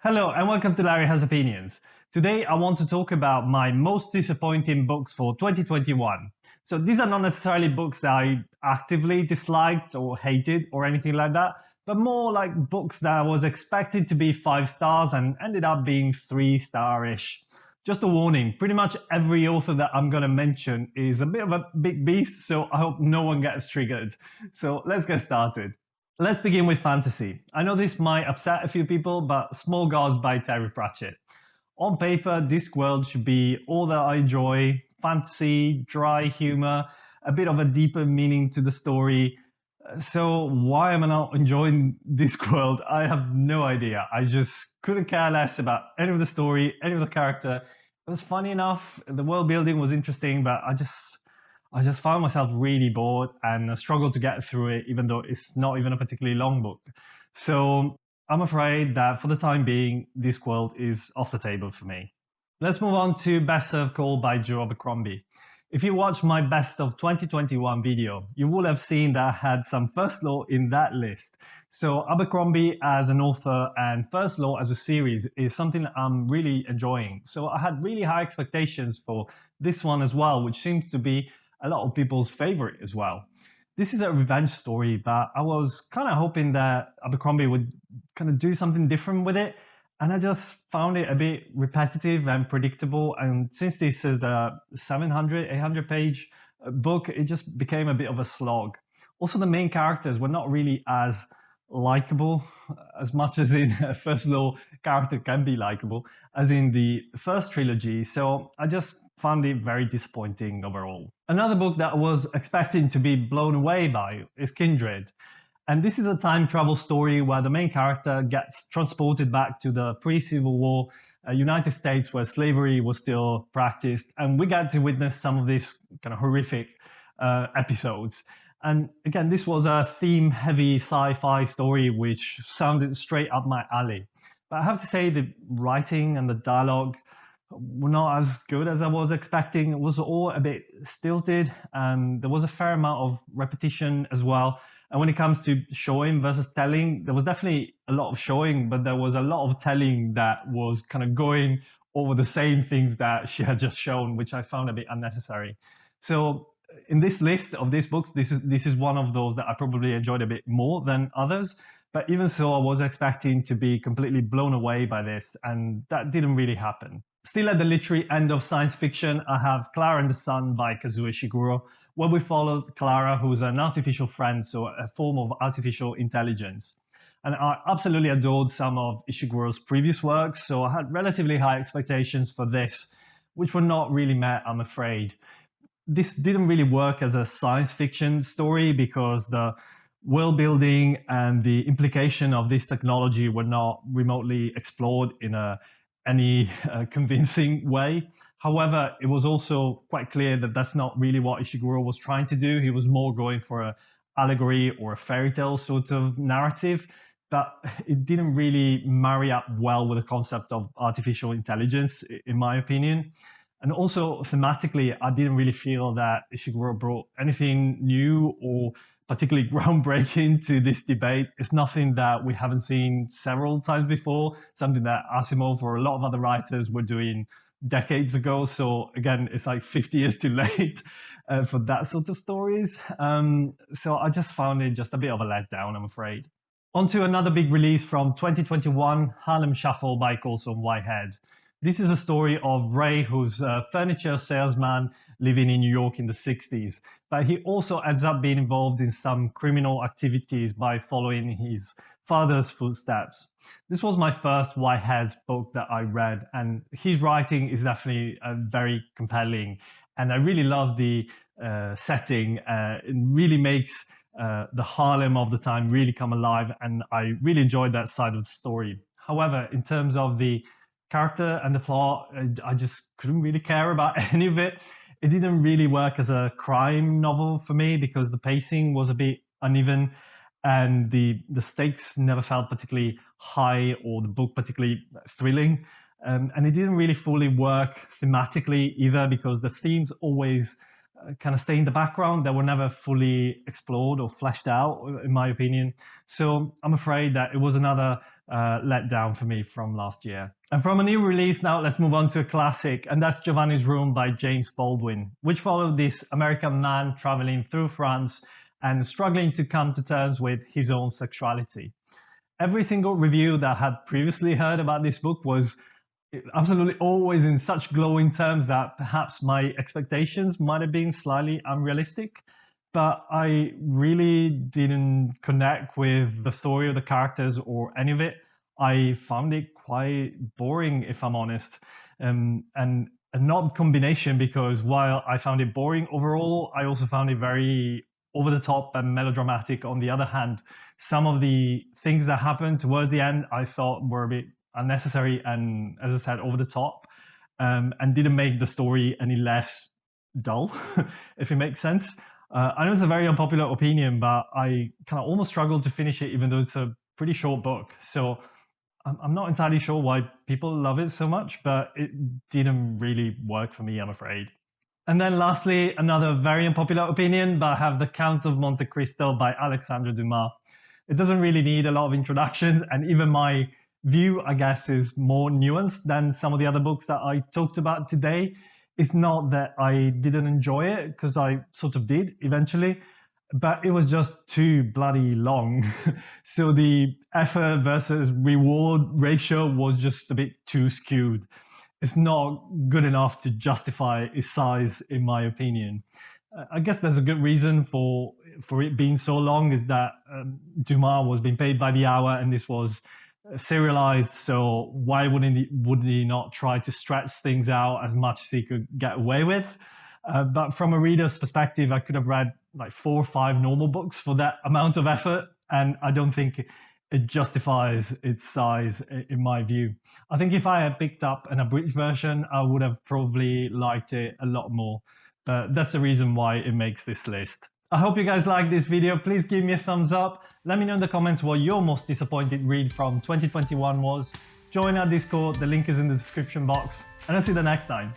Hello and welcome to Larry Has Opinions. Today I want to talk about my most disappointing books for 2021. So these are not necessarily books that I actively disliked or hated or anything like that, but more like books that I was expected to be 5 stars and ended up being 3-star-ish. Just a warning, pretty much every author that I'm going to mention is a bit of a big beast, so I hope no one gets triggered. So let's get started. Let's begin with fantasy. I know this might upset a few people, but Small Gods by Terry Pratchett. On paper, Discworld should be all that I enjoy: fantasy, dry humor, a bit of a deeper meaning to the story. So why am I not enjoying Discworld? I have no idea. I just couldn't care less about any of the story, any of the character. It was funny enough, the world building was interesting, but I just found myself really bored and struggled to get through it, even though it's not even a particularly long book. So I'm afraid that for the time being, Discworld is off the table for me. Let's move on to Best Served Cold by Joe Abercrombie. If you watched my Best of 2021 video, you will have seen that I had some First Law in that list. So Abercrombie as an author and First Law as a series is something I'm really enjoying. So I had really high expectations for this one as well, which seems to be a lot of people's favorite as well. This is a revenge story, but I was kind of hoping that Abercrombie would kind of do something different with it. And I just found it a bit repetitive and predictable. And since this is a 700, 800 page book, it just became a bit of a slog. Also, the main characters were not really as likable as much as in a First Law character can be likable as in the first trilogy. So I just found it very disappointing overall. Another book that I was expecting to be blown away by is Kindred. And this is a time travel story where the main character gets transported back to the pre-Civil War United States where slavery was still practiced. And we get to witness some of these kind of horrific episodes. And again, this was a theme-heavy sci-fi story which sounded straight up my alley. But I have to say the writing and the dialogue were not as good as I was expecting. It was all a bit stilted, and there was a fair amount of repetition as well. And when it comes to showing versus telling, there was definitely a lot of showing, but there was a lot of telling that was kind of going over the same things that she had just shown, which I found a bit unnecessary. So in this list of these books, this is one of those that I probably enjoyed a bit more than others. But even so, I was expecting to be completely blown away by this, and that didn't really happen. Still at the literary end of science fiction, I have Clara and the Sun by Kazuo Ishiguro, where we followed Clara, who's an artificial friend, so a form of artificial intelligence. And I absolutely adored some of Ishiguro's previous works, so I had relatively high expectations for this, which were not really met, I'm afraid. This didn't really work as a science fiction story because the world building and the implication of this technology were not remotely explored in any convincing way. However, it was also quite clear that that's not really what Ishiguro was trying to do. He was more going for an allegory or a fairy tale sort of narrative, but it didn't really marry up well with the concept of artificial intelligence, in my opinion. And also thematically, I didn't really feel that Ishiguro brought anything new or particularly groundbreaking to this debate. It's nothing that we haven't seen several times before, something that Asimov or a lot of other writers were doing decades ago. So again, it's like 50 years too late for that sort of stories. So I just found it just a bit of a letdown, I'm afraid. On to another big release from 2021, Harlem Shuffle by Colson Whitehead. This is a story of Ray, who's a furniture salesman living in New York in the 60s. But he also ends up being involved in some criminal activities by following his father's footsteps. This was my first Whitehead book that I read, and his writing is definitely very compelling. And I really love the setting. It really makes the Harlem of the time really come alive, and I really enjoyed that side of the story. However, in terms of the character and the plot, I just couldn't really care about any of it. It didn't really work as a crime novel for me because the pacing was a bit uneven and the stakes never felt particularly high or the book particularly thrilling. And it didn't really fully work thematically either because the themes always kind of stay in the background. They were never fully explored or fleshed out, in my opinion. So I'm afraid that it was another letdown for me from last year. And from a new release now, let's move on to a classic, and that's Giovanni's Room by James Baldwin, which followed this American man traveling through France and struggling to come to terms with his own sexuality. Every single review that I had previously heard about this book was absolutely always in such glowing terms that perhaps my expectations might have been slightly unrealistic. But I really didn't connect with the story of the characters or any of it. I found it quite boring, if I'm honest. And an odd combination, because while I found it boring overall, I also found it very over the top and melodramatic on the other hand. Some of the things that happened towards the end I thought were a bit unnecessary and, as I said, over the top, and didn't make the story any less dull, if it makes sense. I know it's a very unpopular opinion, but I kind of almost struggled to finish it, even though it's a pretty short book. So I'm not entirely sure why people love it so much, but it didn't really work for me, I'm afraid. And then lastly, another very unpopular opinion, but I have The Count of Monte Cristo by Alexandre Dumas. It doesn't really need a lot of introductions, and even my view, I guess, is more nuanced than some of the other books that I talked about today. It's not that I didn't enjoy it, because I sort of did eventually, but it was just too bloody long. So the effort versus reward ratio was just a bit too skewed. It's not good enough to justify its size, in my opinion. I guess there's a good reason for it being so long, is that Dumas was being paid by the hour and this was serialized, so why wouldn't he not try to stretch things out as much as he could get away with? But from a reader's perspective, I could have read like 4 or 5 normal books for that amount of effort, and I don't think it justifies its size, in my view. I think if I had picked up an abridged version, I would have probably liked it a lot more. But that's the reason why it makes this list. I hope you guys liked this video. Please give me a thumbs up. Let me know in the comments what your most disappointed read from 2021 was. Join our Discord, the link is in the description box, and I'll see you the next time.